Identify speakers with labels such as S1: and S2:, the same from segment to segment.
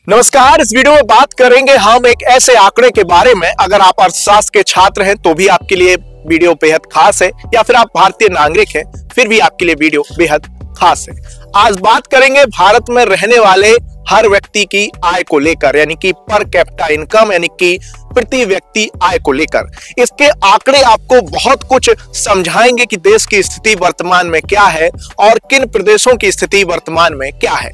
S1: नमस्कार। इस वीडियो में बात करेंगे हम एक ऐसे आंकड़े के बारे में। अगर आप अर्थशास्त्र के छात्र हैं तो भी आपके लिए वीडियो बेहद खास है, या फिर आप भारतीय नागरिक हैं फिर भी आपके लिए वीडियो बेहद खास है। आज बात करेंगे भारत में रहने वाले हर व्यक्ति की आय को लेकर, यानी कि पर कैपिटा इनकम, यानी कि प्रति व्यक्ति आय को लेकर। इसके आंकड़े आपको बहुत कुछ समझाएंगे कि देश की स्थिति वर्तमान में क्या है और किन प्रदेशों की स्थिति वर्तमान में क्या है।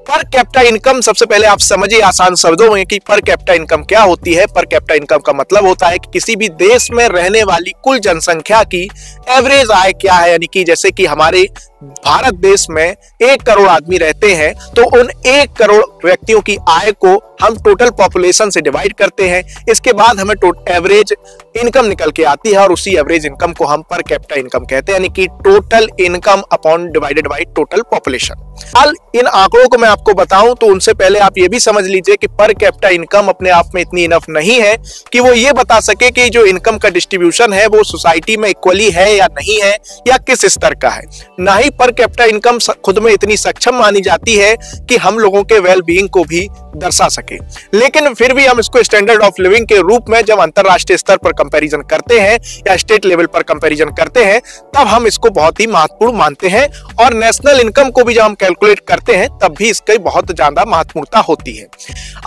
S1: पर कैपिटा इनकम, सबसे पहले आप समझिए आसान शब्दों में कि पर कैपिटा इनकम क्या होती है। पर कैपिटा इनकम का मतलब होता है कि किसी भी देश में रहने वाली कुल जनसंख्या की एवरेज आय क्या है, यानी कि जैसे कि हमारे भारत देश में 1 करोड़ आदमी रहते हैं तो उन 1 करोड़ व्यक्तियों की आय को हम टोटल पॉपुलेशन से डिवाइड करते हैं। इसके बाद हमें एवरेज इनकम निकल के आती है और उसी एवरेज इनकम को हम पर कैपिटा इनकम कहते हैं, यानी कि total income upon divided by total population. हाल इन आंकड़ों को मैं आपको बताऊं तो उनसे पहले आप ये भी समझ लीजिए कि पर कैपिटा इनकम अपने आप में इतनी इनफ नहीं है कि वो ये बता सके कि जो इनकम का डिस्ट्रीब्यूशन है वो सोसाइटी में इक्वली है या नहीं है, या किस स्तर का है। ना ही पर कैपिटा इनकम खुद में इतनी सक्षम मानी जाती है कि हम लोगों के वेल बीइंग को भी दर्शा सके। लेकिन फिर भी हम इसको स्टैंडर्ड ऑफ लिविंग के रूप में जब अंतरराष्ट्रीय स्तर पर कंपैरिजन करते हैं या स्टेट लेवल पर कंपैरिजन करते हैं तब हम इसको बहुत ही महत्वपूर्ण मानते हैं, और नेशनल इनकम को भी जब हम कैलकुलेट करते हैं तब भी इसकी बहुत ज्यादा महत्वपूर्णता होती है।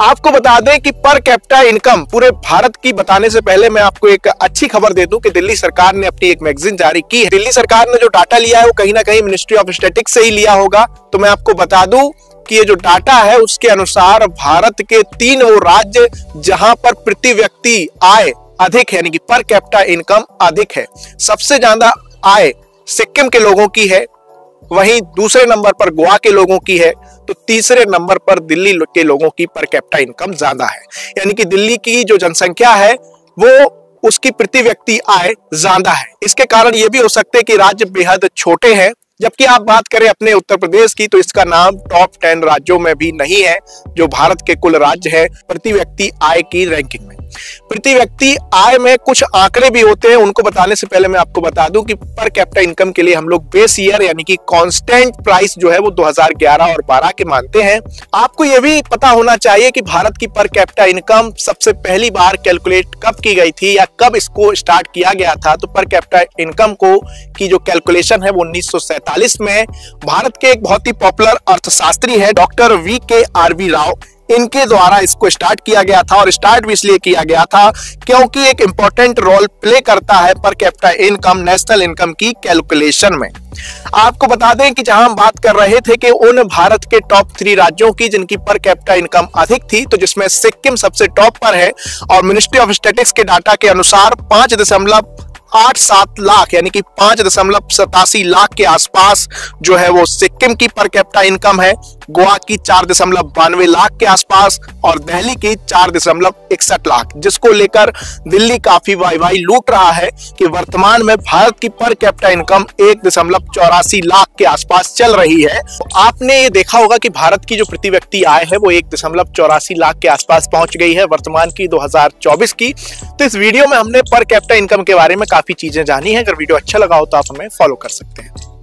S1: आपको बता दें कि पर कैपिटा इनकम पूरे भारत की बताने से पहले मैं आपको एक अच्छी खबर दे दूं कि दिल्ली सरकार ने अपनी एक मैगजीन जारी की है। दिल्ली सरकार ने जो डाटा लिया है वो कहीं ना कहीं मिनिस्ट्री ऑफ स्टैटिस्टिक्स से ही लिया होगा। तो मैं आपको बता दूं कि ये जो डाटा है उसके अनुसार भारत के 3 वो राज्य जहां पर प्रति व्यक्ति आय अधिक है, यानी कि पर कैपिटा इनकम अधिक है। सबसे ज्यादा आय सिक्किम के लोगों की है, वहीं दूसरे नंबर पर गोवा के लोगों की है, तो तीसरे नंबर पर दिल्ली के लोगों की पर कैपिटा इनकम ज्यादा है। यानी कि दिल्ली की जो जनसंख्या है वो उसकी प्रति व्यक्ति आय ज्यादा है। इसके कारण ये भी हो सकते हैं कि राज्य बेहद छोटे हैं। जबकि आप बात करें अपने उत्तर प्रदेश की तो इसका नाम टॉप 10 राज्यों में भी नहीं है जो भारत के कुल राज्य है प्रति व्यक्ति आय की रैंकिंग में। प्रति व्यक्ति आय में कुछ आंकड़े भी होते हैं, उनको बताने से पहले मैं आपको बता दूं कि पर कैपिटा इनकम के लिए हम लोग बेस ईयर यानी कि कांस्टेंट प्राइस जो है वो 2011 और 12 के मानते हैं। आपको यह भी पता होना चाहिए कि भारत की पर कैपिटा इनकम सबसे पहली बार कैलकुलेट कब की गई थी या कब इसको स्टार्ट किया गया था। तो पर कैपिटा इनकम को की जो कैलकुलेशन है वो 1947 में भारत के एक बहुत ही पॉपुलर अर्थशास्त्री है डॉक्टर VKRV राव, इनके द्वारा इसको स्टार्ट किया गया था। और स्टार्ट भी इसलिए किया गया था क्योंकि एक इंपॉर्टेंट रोल प्ले करता है per capita income national income की कैलकुलेशन में। आपको बता दें कि जहां हम बात कर रहे थे कि उन भारत के टॉप 3 राज्यों की जिनकी पर कैपिटा इनकम अधिक थी, तो जिसमें सिक्किम सबसे टॉप पर है और मिनिस्ट्री ऑफ स्टैटिस्टिक्स के डाटा के अनुसार 5.87 लाख यानी कि 5.87 लाख के आसपास जो है वो सिक्किम की पर कैपिटा इनकम है, गोवा की 4.92 लाख के आसपास और दिल्ली की 4.61 लाख, जिसको लेकर दिल्ली काफी वाई लूट रहा है कि वर्तमान में भारत की पर कैपिटा इनकम 1.84 लाख के आसपास चल रही है। तो आपने ये देखा होगा कि भारत की जो प्रति व्यक्ति आय है वो 1.84 लाख के आसपास पहुंच गई है वर्तमान की 2024 की। तो इस वीडियो में हमने पर कैपिटा इनकम के बारे में काफी चीजें जानी है। अगर वीडियो अच्छा लगा हो तो आप हमें फॉलो कर सकते हैं।